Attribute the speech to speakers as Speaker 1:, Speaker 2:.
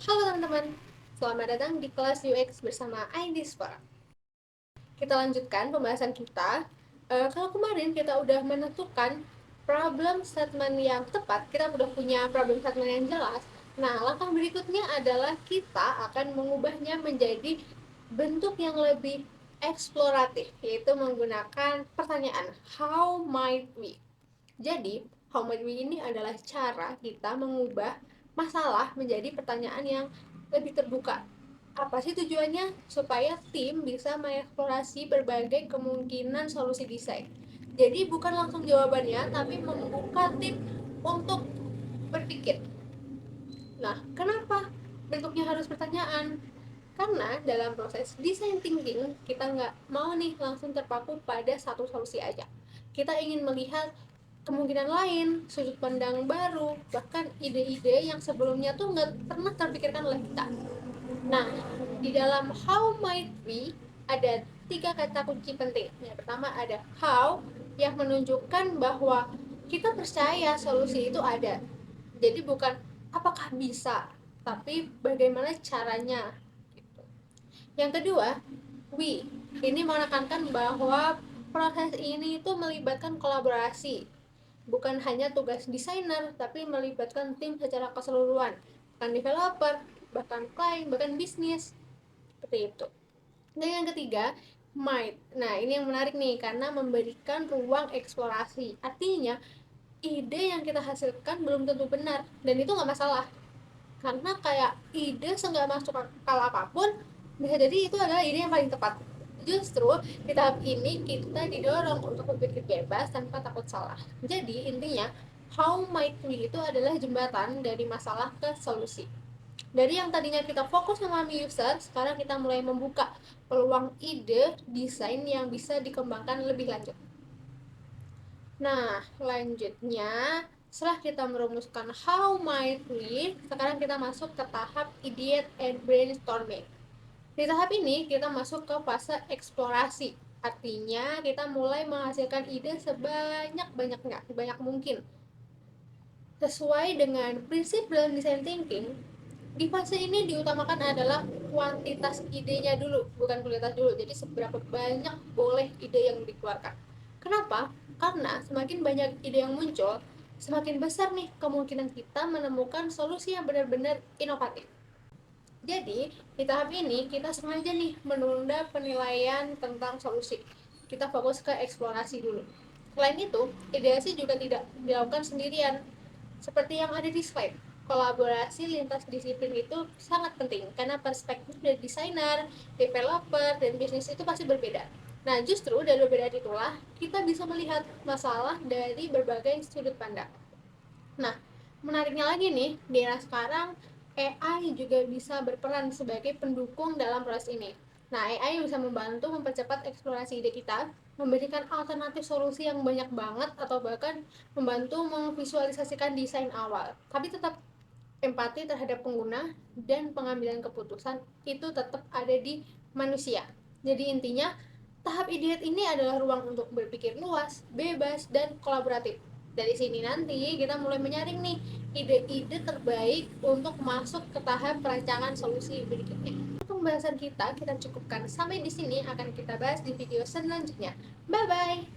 Speaker 1: Halo teman-teman, selamat datang di kelas UX bersama Aidispora. Kita lanjutkan pembahasan kita. Kalau kemarin kita udah menentukan problem statement yang tepat, kita udah punya problem statement yang jelas. Nah, langkah berikutnya adalah kita akan mengubahnya menjadi bentuk yang lebih eksploratif, yaitu menggunakan pertanyaan how might we. Jadi, how might we ini adalah cara kita mengubah masalah menjadi pertanyaan yang lebih terbuka. Apa sih tujuannya? Supaya tim bisa mengeksplorasi berbagai kemungkinan solusi desain. Jadi bukan langsung jawabannya, tapi membuka tim untuk berpikir. Nah, kenapa bentuknya harus pertanyaan? Karena dalam proses design thinking, kita nggak mau nih langsung terpaku pada satu solusi aja. Kita ingin melihat kemungkinan lain, sudut pandang baru, bahkan ide-ide yang sebelumnya tuh nggak pernah terpikirkan oleh kita. Nah, di dalam how might we ada 3 kata kunci penting. Yang pertama ada how, yang menunjukkan bahwa kita percaya solusi itu ada. Jadi bukan apakah bisa, tapi bagaimana caranya. Gitu. Yang kedua, we. Ini menekankan bahwa proses ini itu melibatkan kolaborasi, bukan hanya tugas desainer, tapi melibatkan tim secara keseluruhan, bahkan developer, bahkan klien, bahkan bisnis, seperti itu. Dan yang ketiga, might. Nah, ini yang menarik nih, karena memberikan ruang eksplorasi. Artinya, ide yang kita hasilkan belum tentu benar, dan itu nggak masalah. Karena kayak ide seenggak masuk akal apapun, bisa jadi itu adalah ide yang paling tepat. Justru di tahap ini kita didorong untuk berpikir bebas tanpa takut salah. Jadi intinya, how might we itu adalah jembatan dari masalah ke solusi. Dari yang tadinya kita fokus memahami user, sekarang kita mulai membuka peluang ide desain yang bisa dikembangkan lebih lanjut. Nah, selanjutnya setelah kita merumuskan how might we, sekarang kita masuk ke tahap ideate and brainstorming. Di tahap ini kita masuk ke fase eksplorasi. Artinya kita mulai menghasilkan ide sebanyak mungkin. Sesuai dengan prinsip dalam design thinking, di fase ini diutamakan adalah kuantitas idenya dulu, bukan kualitas dulu. Jadi seberapa banyak boleh ide yang dikeluarkan. Kenapa? Karena semakin banyak ide yang muncul, semakin besar nih kemungkinan kita menemukan solusi yang benar-benar inovatif. Jadi, di tahap ini kita sengaja nih menunda penilaian tentang solusi. Kita fokus ke eksplorasi dulu. Selain itu, ideasi juga tidak dilakukan sendirian. Seperti yang ada di slide, kolaborasi lintas disiplin itu sangat penting karena perspektif dari desainer, developer, dan bisnis itu pasti berbeda. Nah, justru dari perbedaan itulah kita bisa melihat masalah dari berbagai sudut pandang. Nah, menariknya lagi nih, di era sekarang AI juga bisa berperan sebagai pendukung dalam proses ini. Nah, AI bisa membantu mempercepat eksplorasi ide kita, memberikan alternatif solusi yang banyak banget, atau bahkan membantu memvisualisasikan desain awal. Tapi tetap empati terhadap pengguna dan pengambilan keputusan itu tetap ada di manusia. Jadi intinya, tahap ideat ini adalah ruang untuk berpikir luas, bebas, dan kolaboratif. Dari sini nanti kita mulai menyaring nih ide-ide terbaik untuk masuk ke tahap perancangan solusi berikutnya. Pembahasan kita cukupkan sampai di sini, akan kita bahas di video selanjutnya. Bye bye.